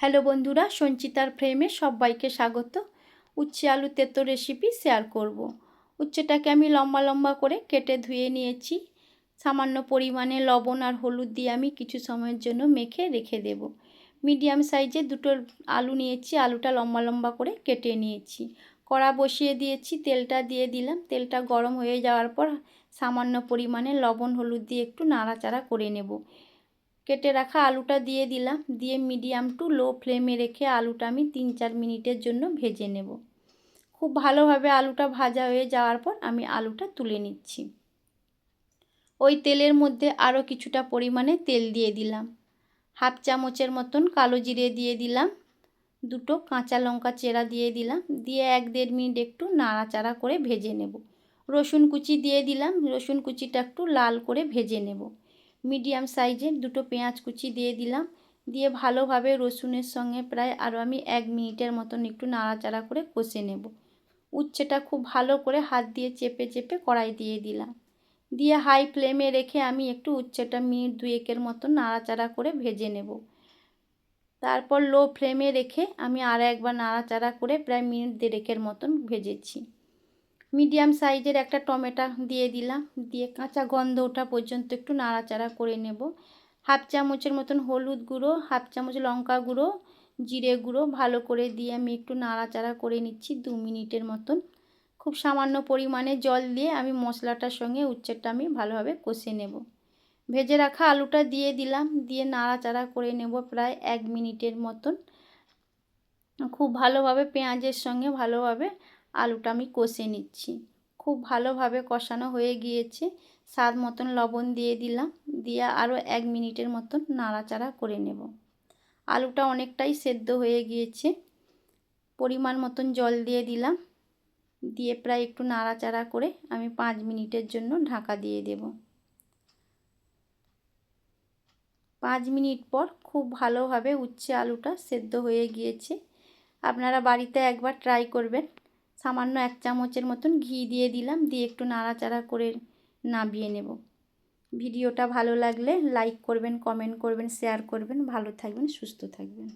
Hello বন্ধুরা, সঞ্চিতার ফ্রেমে সবাইকে স্বাগত। উচ্ছে আলু তেতো রেসিপি শেয়ার করব। উচ্ছেটাকে আমি লম্বা লম্বা করে কেটে ধুয়ে নিয়েছি। সামান্য পরিমাণে লবণ আর হলুদ দিয়ে আমি কিছু সময়ের জন্য মেখে রেখে দেব। মিডিয়াম সাইজে দুটো আলু নিয়েছি, আলুটা লম্বা লম্বা করে কেটে নিয়েছি। কড়া বসিয়ে দিয়েছি, তেলটা দিয়ে দিলাম। তেলটা গরম হয়ে যাওয়ার পর সামান্য পরিমাণে লবণ হলুদ দিয়ে একটু নাড়াচাড়া করে নেব। কেটে রাখা আলুটা দিয়ে দিলাম, দিয়ে মিডিয়াম টু লো ফ্লেমে রেখে আলুটা আমি 3-4 মিনিটের জন্য ভেজে নেব। খুব ভালোভাবে আলুটা ভাজা হয়ে যাওয়ার পর আমি আলুটা তুলে নিচ্ছি। ওই তেলের মধ্যে আরও কিছুটা পরিমাণে তেল দিয়ে দিলাম। হাফ চামচের মতন কালো জিরে দিয়ে দিলাম। দুটো কাঁচা লঙ্কা চেরা দিয়ে দিলাম, দিয়ে 1-1.5 মিনিট একটু নাড়াচাড়া করে ভেজে নেব। রসুন কুচি দিয়ে দিলাম, রসুন কুচিটা একটু লাল করে ভেজে নেব। মিডিয়াম সাইজের দুটো পেঁয়াজ কুচি দিয়ে দিলাম, দিয়ে ভালোভাবে রসুনের সঙ্গে প্রায় আরও আমি 1 মিনিটের মতন একটু নাড়াচাড়া করে কষে নেব। উচ্ছেটা খুব ভালো করে হাত দিয়ে চেপে চেপে কড়াই দিয়ে দিলাম, দিয়ে হাই ফ্লেমে রেখে আমি একটু উচ্ছেটা মিনিট 2-1 মতন নাড়াচাড়া করে ভেজে নেব। তারপর লো ফ্লেমে রেখে আমি আর একবার নাড়াচাড়া করে প্রায় মিনিট 1.5 মতন ভেজেছি। মিডিয়াম সাইজের একটা টমেটো দিয়ে দিলাম, দিয়ে কাঁচা গন্ধ ওঠা পর্যন্ত একটু নাড়াচাড়া করে নেব। হাফ চামচের মতন হলুদ গুঁড়ো, হাফ চামচ লঙ্কা গুঁড়ো, জিরে গুঁড়ো ভালো করে দিয়ে আমি একটু নাড়াচাড়া করে নিচ্ছি 2 মিনিটের মতন। খুব সামান্য পরিমাণে জল দিয়ে আমি মশলাটার সঙ্গে উচ্ছেটা আমি ভালোভাবে কষে নেব। ভেজে রাখা আলুটা দিয়ে দিলাম, দিয়ে নাড়াচাড়া করে নেব প্রায় 1 মিনিটের মতন। খুব ভালোভাবে পেঁয়াজের সঙ্গে ভালোভাবে আলুটা আমি কষে নিচ্ছি। খুব ভালোভাবে কষানো হয়ে গিয়েছে। স্বাদ মতন লবণ দিয়ে দিলাম, দিয়ে আরও 1 মিনিটের মতন নাড়াচাড়া করে নেব। আলুটা অনেকটাই সেদ্ধ হয়ে গিয়েছে। পরিমাণ মতন জল দিয়ে দিলাম, দিয়ে প্রায় একটু নাড়াচাড়া করে আমি 5 মিনিটের জন্য ঢাকা দিয়ে দেব। 5 মিনিট পর খুব ভালোভাবে উচ্ছে আলুটা সেদ্ধ হয়ে গিয়েছে। আপনারা বাড়িতে একবার ট্রাই করবেন। সামান্য 1 চামচের মতন ঘি দিয়ে দিলাম, দিয়ে একটু নাড়াচাড়া করে নামিয়ে নেব। ভিডিওটা ভালো লাগলে লাইক করবেন, কমেন্ট করবেন, শেয়ার করবেন। ভালো থাকবেন, সুস্থ থাকবেন।